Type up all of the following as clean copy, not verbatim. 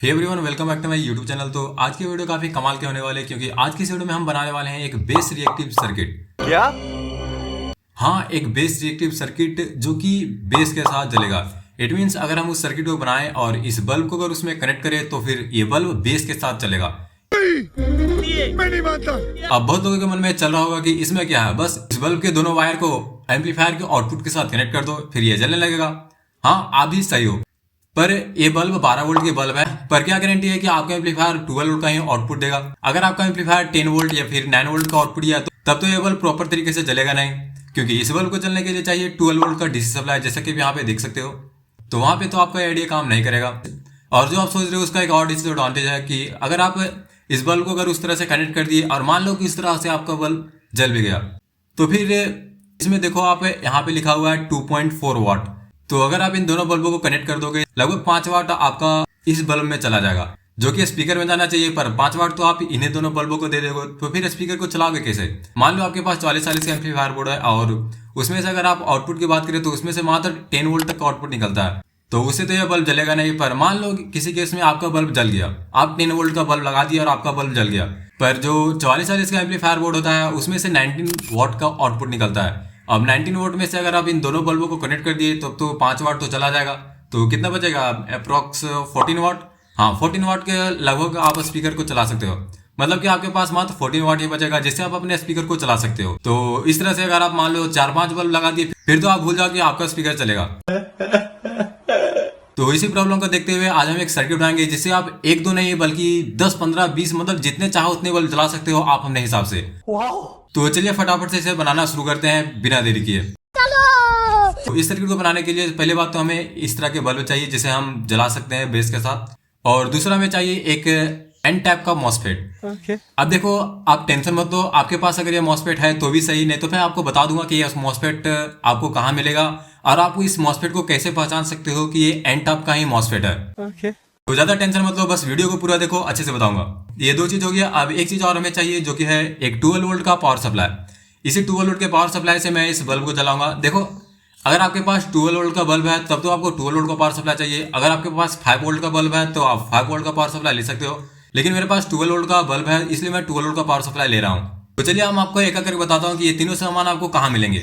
Hey everyone, welcome back to my YouTube channel. तो आज की वीडियो काफी कमाल के होने वाले हैं क्योंकि आज की इस वीडियो में हम बनाने वाले हैं एक बेस रिएक्टिव सर्किट। क्या? हाँ, एक बेस रिएक्टिव सर्किट जो कि बेस के साथ जलेगा। इट मीन्स अगर हम उस सर्किट को बनाएं और इस बल्ब को अगर उसमें कनेक्ट करें तो फिर ये बल्ब बेस के साथ चलेगा। मैं नहीं मानता। अब बहुत लोगों के मन में चल रहा होगा कि इसमें क्या है, बस इस बल्ब के दोनों वायर को एम्पलीफायर के आउटपुट के साथ कनेक्ट कर दो फिर ये जलने लगेगा। हाँ, आप भी सही हो, पर ये बल्ब 12 वोल्ट की बल्ब है। पर क्या गारंटी है कि आपका एम्पलीफायर 12 वोल्ट का ही आउटपुट देगा। अगर आपका एम्पलीफायर 10 वोल्ट या फिर 9 वोल्ट का आउटपुट दिया तो तब तो ये बल्ब प्रॉपर तरीके से जलेगा नहीं, क्योंकि इस बल्ब को चलने के लिए चाहिए 12 वोल्ट का डीसी सप्लाई, जैसा कि यहाँ पे देख सकते हो। तो वहां पे तो आपका आइडिया काम नहीं करेगा। और जो आप सोच रहे हो उसका एक और डिसएडवांटेज है कि अगर आप इस बल्ब को अगर उस तरह से कनेक्ट कर दिए और मान लो कि इस तरह से आपका बल्ब जल भी गया, तो फिर इसमें देखो आप यहाँ पे लिखा हुआ है 2.4 वाट। तो अगर आप इन दोनों बल्बों को कनेक्ट कर दोगे लगभग 5 वाट आपका इस बल्ब में चला जाएगा, जो कि स्पीकर में जाना चाहिए। पर 5 वाट तो आप इन्हें दोनों बल्बों को दे दोगे तो फिर स्पीकर को चलाओगे कैसे? मान लो आपके पास 40 का एम्पलीफायर बोर्ड है और उसमें से अगर आप आउटपुट की बात करें तो उसमें से मात्र 10 वोल्ट तक का आउटपुट निकलता है, तो उससे तो यह बल्ब जलेगा नहीं। पर मान लो किसी केस में आपका बल्ब जल गया, आप 10 वोल्ट का बल्ब लगा दिया और आपका बल्ब जल गया, पर जो 44 का एम्पलीफायर बोर्ड होता है उसमें से 19 वाट का आउटपुट निकलता है। अब 19 वोल्ट में से अगर आप इन दोनों बल्बों को कनेक्ट कर दिए तब तो 5 वाट तो चला जाएगा, तो कितना बचेगा? अप्रोक्स 14 वाट। हाँ, 14 वाट के लगभग आप स्पीकर को चला सकते हो। मतलब कि आपके पास मात्र 14 वाट ही बचेगा जिससे आप अपने स्पीकर को चला सकते हो। तो इस तरह से अगर आप मान लो 4-5 बल्ब लगा दिए फिर तो आप भूल जाओ कि आपका स्पीकर चलेगा। तो इसी प्रॉब्लम को देखते हुए आज हम एक सर्किट बनाएंगे जिससे आप एक दो नहीं बल्कि 10, 15, 20 मतलब जितने चाहो उतने बल्ब जला सकते हो आप अपने हिसाब से। तो चलिए फटाफट से इसे बनाना शुरू करते हैं बिना देरी किए। तो इस सर्किट को बनाने के लिए पहले बात तो हमें इस तरह के बल्ब चाहिए जिसे हम जला सकते हैं बेस के साथ, और दूसरा हमें चाहिए एक एन टाइप का मॉसफेट। अब देखो, आप टेंशन मत लो, आपके पास अगर ये मॉसफेट है तो भी सही, नहीं तो मैं आपको बता दूंगा कि ये मॉसफेट आपको कहाँ मिलेगा और आप इस मॉसफेट को कैसे पहचान सकते हो कि ये एन टाइप का ही मॉसफेट है। तो ज्यादा टेंशन मत लो, बस वीडियो को पूरा देखो, अच्छे से बताऊंगा। ये दो चीज हो गया। अब एक चीज और हमें चाहिए जो कि है एक 12 वोल्ट का पावर सप्लाई। इसी 12 वोल्ट के पावर सप्लाई से मैं इस बल्ब को जलाऊंगा। देखो, अगर आपके पास 12 वोल्ट का बल्ब है तब तो आपको 12 वोल्ट का पावर सप्लाई चाहिए। अगर आपके पास 5 वोल्ट का बल्ब है तो आप 5 वोल्ट का पावर सप्लाई ले सकते हो, लेकिन मेरे पास 12 वोल्ट का बल्ब है इसलिए मैं 12 वोल्ट का पावर सप्लाई ले रहा हूँ। तो चलिए हम आपको एक एक करके बताता हूँ कि ये तीनों सामान आपको कहाँ मिलेंगे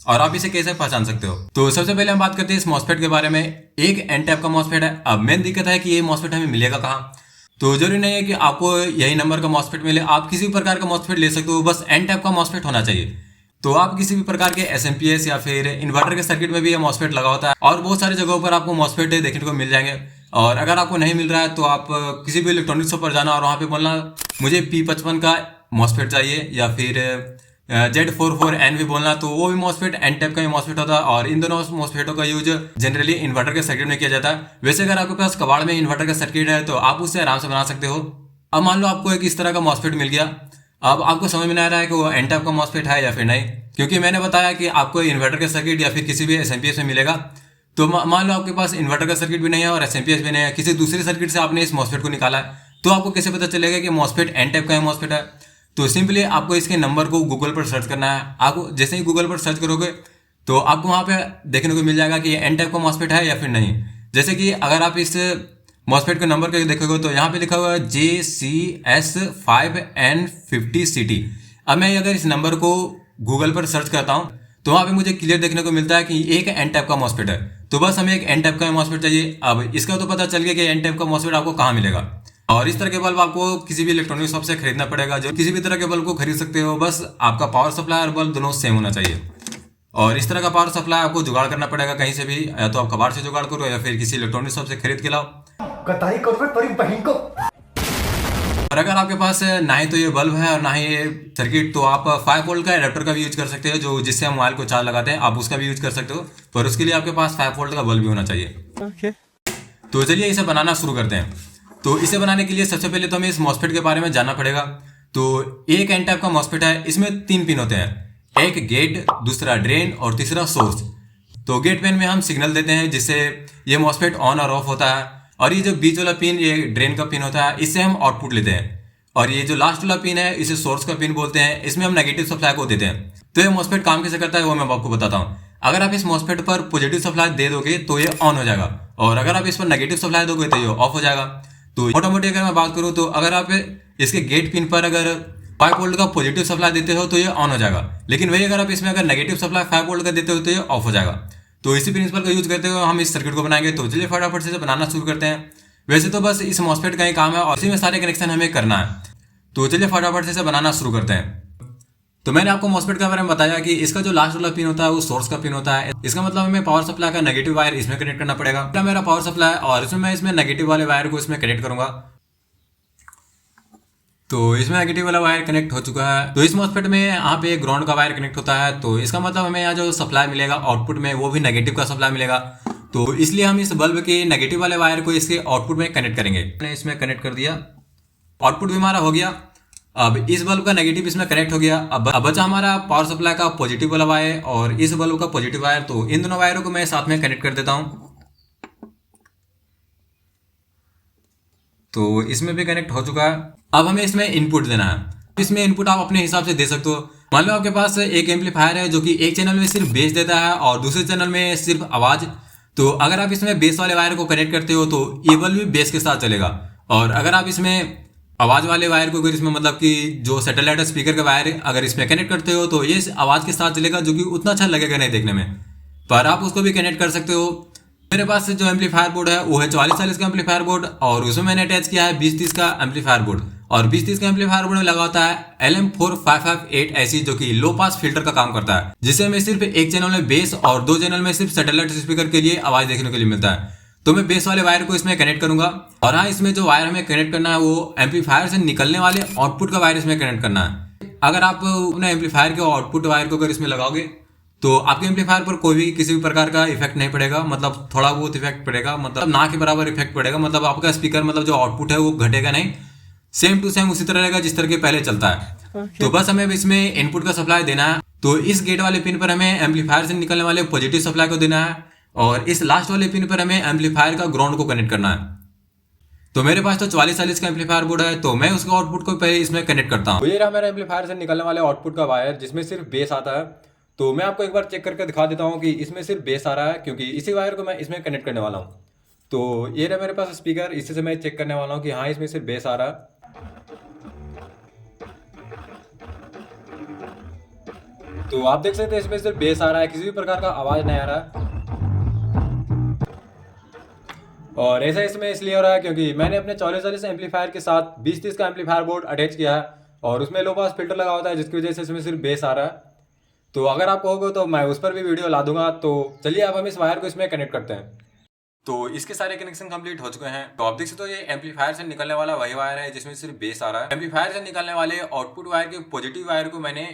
और आप इसे कैसे पहचान सकते हो। तो सबसे पहले हम बात करते हैं इस मॉसफेट के बारे में। एक एन टाइप का मॉसफेट है। अब मेन दिक्कत है कि ये मॉसफेट हमें मिलेगा कहाँ। तो जरूरी नहीं है कि आपको यही नंबर का मॉसफेट मिले, आप किसी भी प्रकार का मॉसफेट ले सकते हो, बस एन टाइप का मॉसफेट होना चाहिए। तो आप किसी भी प्रकार के एसएमपीएस या फिर इन्वर्टर के सर्किट में भी ये मॉसफेट लगा होता है और बहुत सारी जगहों पर आपको मॉसफेट देखने को मिल जाएंगे। और अगर आपको नहीं मिल रहा है तो आप किसी भी इलेक्ट्रॉनिक शॉप पर जाना और वहाँ पे बोलना मुझे P55 का मॉसफेट चाहिए, या फिर Z44N भी बोलना, तो वो भी मॉसफेट एन टाइप का ही मॉसफेट होता है। और इन दोनों मॉसफेटों का यूज जनरली इन्वर्टर के सर्किट में किया जाता है। वैसे अगर आपके पास कबाड़ में इन्वर्टर का सर्किट है तो आप उससे आराम से बना सकते हो। अब मान लो आपको एक इस तरह का मॉसफेट मिल गया, अब आपको समझ में नहीं आ रहा है कि वो एन टाइप का मॉसफेट है या फिर नहीं, क्योंकि मैंने बताया कि आपको इन्वर्टर का सर्किट या फिर किसी भी एसएमपीएस में मिलेगा। तो मान लो आपके पास इन्वर्टर का सर्किट भी नहीं है और एसएमपीएस भी नहीं है, किसी दूसरे सर्किट से आपने इस मॉसफेट को निकाला है, तो आपको कैसे पता चलेगा कि मॉसफेट एन टाइप का ही मॉसफेट है? तो सिंपली आपको इसके नंबर को गूगल पर सर्च करना है। आपको जैसे ही गूगल पर सर्च करोगे तो आपको वहाँ पे देखने को मिल जाएगा कि ये एन टाइप का मॉसफेट है या फिर नहीं। जैसे कि अगर आप इस मॉसफेट के नंबर को देखोगे तो यहाँ पे लिखा हुआ है JCS5N50CT। अब मैं अगर इस नंबर को गूगल पर सर्च करता हूँ तो वहाँ पे मुझे क्लियर देखने को मिलता है कि एक एन टाइप का मॉसफेट है। तो बस हमें एक एन टाइप का मॉसफेट चाहिए। अब इसका तो पता चल गया कि एन टाइप का मॉसफेट आपको कहाँ मिलेगा। और इस तरह के बल्ब आपको किसी भी इलेक्ट्रॉनिक शॉप से खरीदना पड़ेगा, जो किसी भी तरह के बल्ब को खरीद सकते हो, बस आपका पावर सप्लाई और बल्ब दोनों सेम होना चाहिए। और इस तरह का पावर सप्लाई आपको जुगाड़ करना पड़ेगा कहीं से भी, या तो आप कबाड़ से जुगाड़ करो या फिर किसी इलेक्ट्रॉनिक शॉप से खरीद के लाओ। कताई करो तेरी बहन को। और अगर आपके पास ना ही तो ये बल्ब है और ना ही ये सर्किट, तो आप 5 वोल्ट का एडेप्टर का भी यूज कर सकते हो, जो जिससे हम मोबाइल को चार्ज लगाते हैं, आप उसका भी यूज कर सकते हो, पर उसके लिए आपके पास 5 वोल्ट का बल्ब भी होना चाहिए। तो चलिए इसे बनाना शुरू करते हैं। तो इसे बनाने के लिए सबसे पहले तो हमें इस मॉसफेट के बारे में जानना पड़ेगा। तो एक एन टाइप का मॉसफेट है, इसमें 3 पिन होते हैं, एक गेट, दूसरा ड्रेन और तीसरा सोर्स। तो गेट पिन में हम सिग्नल देते हैं जिससे ये मॉसफेट ऑन और ऑफ होता है, और ये जो बीच वाला पिन ये ड्रेन का पिन होता है, इससे हम आउटपुट लेते हैं। और ये जो लास्ट वाला पिन है इसे सोर्स का पिन बोलते हैं, इसमें हम नेगेटिव सप्लाई को देते हैं। तो ये मॉसफेट काम कैसे करता है वो मैं आपको बताता हूँ। अगर आप इस मॉसफेट पर पॉजिटिव सप्लाई दे दोगे तो ये ऑन हो जाएगा, और अगर आप इस पर नेगेटिव सप्लाई दोगे तो ये ऑफ हो जाएगा। तो मोटा मोटी अगर मैं बात करूँ तो अगर आप इसके गेट पिन पर अगर 5 वोल्ट का पॉजिटिव सप्लाई देते हो तो ये ऑन हो जाएगा, लेकिन वही अगर आप इसमें अगर नेगेटिव सप्लाई 5 वोल्ट का देते हो तो ये ऑफ हो जाएगा। तो इसी प्रिंसिपल का यूज करते हुए हम इस सर्किट को बनाएंगे। तो चलिए फटाफट से बनाना शुरू करते हैं। वैसे तो बस इस मॉसफेट का ही काम है और इसी में सारे कनेक्शन हमें करना है। तो चलिए फटाफट से बनाना शुरू करते हैं। तो मैंने आपको मॉसफेट के बारे में बताया कि इसका जो लास्ट वाला पिन होता है वो सोर्स का पिन होता है। इसका मतलब हमें पावर सप्लाई का नेगेटिव वायर इसमें कनेक्ट करना पड़ेगा। मेरा पावर सप्लाई और इसमें मैं इसमें नेगेटिव वाले वायर को इसमें कनेक्ट करूंगा। तो इसमें नेगेटिव वाला वायर कनेक्ट हो चुका है। तो इस मॉसफेट में यहाँ पे ग्राउंड का वायर कनेक्ट होता है। तो इसका मतलब हमें यहाँ जो सप्लाई मिलेगा आउटपुट में वो भी नेगेटिव का सप्लाई मिलेगा। तो इसलिए हम इस बल्ब के नेगेटिव वाले वायर को इसके आउटपुट में कनेक्ट करेंगे। मैंने इसमें कनेक्ट कर दिया, आउटपुट भी हमारा हो गया। अब इस बल्ब का नेगेटिव इसमें कनेक्ट हो गया। अब बचा हमारा पावर सप्लाई का पॉजिटिव वाला वायर और इस बल्ब का पॉजिटिव वायर। तो इन दोनों वायरों को मैं साथ में कनेक्ट कर देता हूं। तो इसमें भी कनेक्ट हो चुका है। अब हमें इसमें इनपुट देना है। इसमें इनपुट आप अपने हिसाब से दे सकते हो। मान लो आपके पास एक एम्पलीफायर है जो कि एक चैनल में सिर्फ बेस देता है और दूसरे चैनल में सिर्फ आवाज। तो अगर आप इसमें बेस वाले वायर को कनेक्ट करते हो तो ये बल्ब भी बेस के साथ चलेगा। और अगर आप इसमें आवाज वाले वायर को अगर इसमें मतलब कि जो सैटेलाइट स्पीकर का वायर अगर इसमें कनेक्ट करते हो तो ये आवाज के साथ चलेगा, जो कि उतना अच्छा लगेगा नहीं देखने में, पर आप उसको भी कनेक्ट कर सकते हो। मेरे पास जो एम्पलीफायर बोर्ड है वो है 4440 का एम्पलीफायर बोर्ड और उसमें मैंने अटैच किया है 2030 का एम्पलीफायर बोर्ड। और 2030 का एम्पलीफायर बोर्ड में लगा होता है LM4558 ऐसी, जो कि लो पास फिल्टर का काम करता है, जिसे हमें सिर्फ एक चैनल में बेस और दो चैनल में सिर्फ सैटेलाइट स्पीकर के लिए आवाज देखने के लिए मिलता है। तो मैं बेस वाले वायर को इसमें कनेक्ट करूंगा। और हाँ, इसमें जो वायर हमें कनेक्ट करना है वो एम्पलीफायर से निकलने वाले आउटपुट का वायर इसमें कनेक्ट करना है। अगर आप अपने एम्पलीफायर के आउटपुट वायर को अगर इसमें लगाओगे तो आपके एम्पलीफायर पर कोई भी किसी भी प्रकार का इफेक्ट नहीं पड़ेगा। मतलब थोड़ा बहुत इफेक्ट पड़ेगा, मतलब ना के बराबर इफेक्ट पड़ेगा। मतलब आपका स्पीकर मतलब जो आउटपुट है वो घटेगा नहीं, सेम टू सेम उसी तरह रहेगा जिस तरह के पहले चलता है। तो बस हमें इसमें इनपुट का सप्लाई देना है। तो इस गेट वाले पिन पर हमें एम्पलीफायर से निकलने वाले पॉजिटिव सप्लाई को देना है और इस लास्ट वाले पिन पर हमें एम्पलीफायर का ग्राउंड को कनेक्ट करना है। तो मेरे पास तो 4440 का एम्पलीफायर बोर्ड है, तो मैं उसके आउटपुट को पहले इसमें कनेक्ट करता हूँ। ये रहा मेरा एम्पलीफायर से निकलने वाले आउटपुट का वायर जिसमें सिर्फ बेस आता है। तो मैं आपको एक बार चेक करके दिखा देता हूँ कि इसमें सिर्फ बेस आ रहा है, क्योंकि इसी वायर को मैं इसमें कनेक्ट करने वाला हूँ। तो ये रहा मेरे पास स्पीकर, इसी से मैं चेक करने वाला हूँ कि हाँ इसमें सिर्फ बेस आ रहा है। तो आप देख सकते हैं इसमें सिर्फ बेस आ रहा है, किसी भी प्रकार का आवाज नहीं आ रहा है। और ऐसा इसमें इसलिए हो रहा है क्योंकि मैंने अपने 4440 एम्पलीफायर के साथ 2030 का एम्पलीफायर बोर्ड अटैच किया है और उसमें लो पास फिल्टर लगा होता है, जिसकी वजह से इसमें सिर्फ बेस आ रहा है। तो अगर आपको होगा तो मैं उस पर भी वीडियो ला दूंगा। तो चलिए अब हम इस वायर को इसमें कनेक्ट करते हैं। तो इसके सारे कनेक्शन कंप्लीट हो चुके हैं। तो आप देख सकते हो ये एम्पलीफायर से निकलने वाला वही वायर है जिसमें सिर्फ बेस आ रहा है। एम्पलीफायर से निकलने वाले आउटपुट वायर के पॉजिटिव वायर को मैंने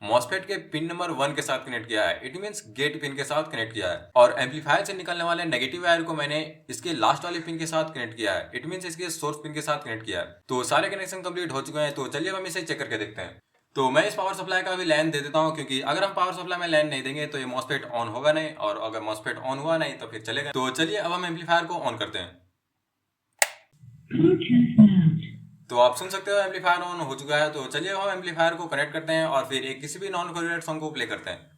मॉसफेट के पिन नंबर 1 के साथ कनेक्ट किया है। इट मींस गेट पिन के साथ कनेक्ट किया है। और एम्पलीफायर से निकलने वाले नेगेटिव वायर को मैंने इसके लास्ट वाले पिन के साथ कनेक्ट किया है। इट मींस इसके सोर्स पिन के साथ कनेक्ट किया है। तो सारे कनेक्शन कंप्लीट हो चुके हैं। तो चलिए हम इसे चेक करके देखते हैं। तो मैं इस पावर सप्लाई का भी लाइन दे देता हूं, क्योंकि अगर हम पावर सप्लाई में लाइन नहीं देंगे तो ये मॉसफेट ऑन होगा नहीं, और अगर मॉसफेट ऑन हुआ नहीं तो फिर चलेगा। तो चलिए अब हम एम्पलीफायर को ऑन करते हैं। तो आप सुन सकते हो एम्पलीफायर ऑन हो चुका है। तो चलिए हम एम्पलीफायर को कनेक्ट करते हैं और फिर एक किसी भी नॉन कोरिलेटेड सॉन्ग को प्ले करते हैं।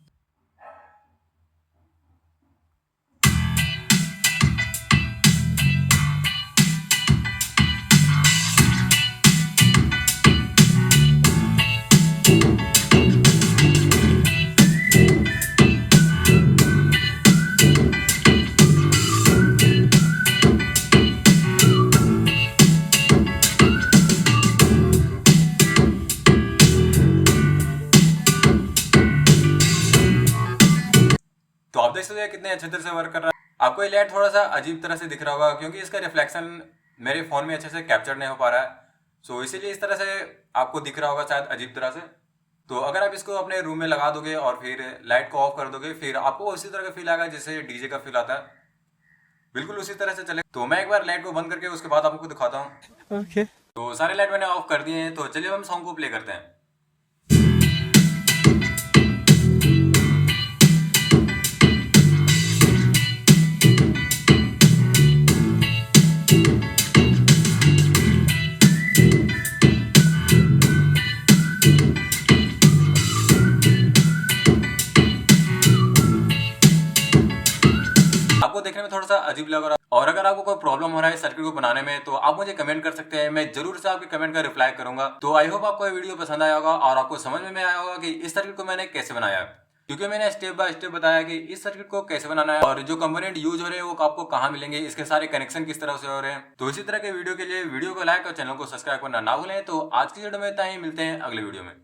तो आप देख सकते हैं कितने अच्छे तरह से वर्क कर रहा है। आपको ये लाइट थोड़ा सा अजीब तरह से दिख रहा होगा क्योंकि इसका रिफ्लेक्शन मेरे फोन में अच्छे से कैप्चर नहीं हो पा रहा है। सो इसीलिए इस तरह से आपको दिख रहा होगा शायद अजीब तरह से। तो अगर आप इसको अपने रूम में लगा दोगे और फिर लाइट को ऑफ कर दोगे, फिर आपको उसी तरह का फील आएगा जैसे डीजे का फील आता है, बिल्कुल उसी तरह से चले। तो मैं एक बार लाइट को बंद करके उसके बाद आपको दिखाता हूँ। Okay. तो सारे लाइट मैंने ऑफ कर दिए हैं। तो चलिए हम सॉन्ग को प्ले करते हैं। आपको देखने में थोड़ा सा अजीब लग रहा है, और अगर आपको कोई प्रॉब्लम हो रहा है सर्किट को बनाने में तो आप मुझे कमेंट कर सकते हैं, मैं जरूर से आपके कमेंट का रिप्लाई करूंगा। तो आई होप आपको ये वीडियो पसंद आया होगा और आपको समझ में आया होगा कि इस सर्किट को मैंने कैसे बनाया, क्योंकि मैंने स्टेप बाय स्टेप बताया कि इस सर्किट को कैसे बनाना है और जो कंपोनेंट यूज हो रहे हैं वो आपको कहाँ मिलेंगे, इसके सारे कनेक्शन किस तरह से हो रहे हैं। तो इसी तरह के वीडियो के लिए वीडियो को लाइक और चैनल को सब्सक्राइब करना ना भूलें। तो आज की वीडियो में इतना ही, मिलते हैं अगले वीडियो में।